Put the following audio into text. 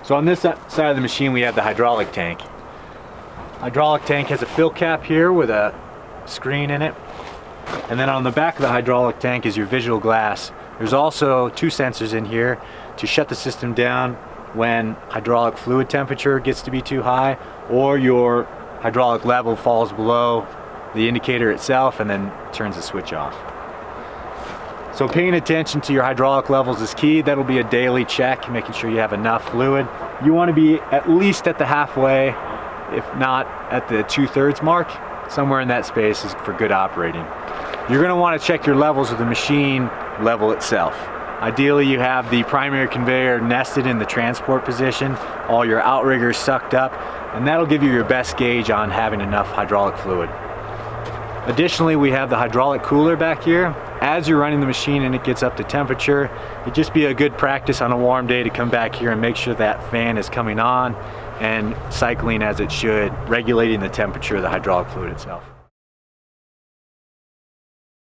So on this side of the machine we have the hydraulic tank. Hydraulic tank has a fill cap here with a screen in it. And then on the back of the hydraulic tank is your visual glass. There's also 2 sensors in here to shut the system down when hydraulic fluid temperature gets to be too high, or your hydraulic level falls below the indicator itself and then turns the switch off. So paying attention to your hydraulic levels is key. That'll be a daily check, making sure you have enough fluid. You want to be at least at the halfway, if not at the 2/3 mark. Somewhere in that space is for good operating. You're going to want to check your levels of the machine level itself. Ideally you have the primary conveyor nested in the transport position, all your outriggers sucked up, and that'll give you your best gauge on having enough hydraulic fluid. Additionally, we have the hydraulic cooler back here. As you're running the machine and it gets up to temperature, it'd just be a good practice on a warm day to come back here and make sure that fan is coming on and cycling as it should, regulating the temperature of the hydraulic fluid itself.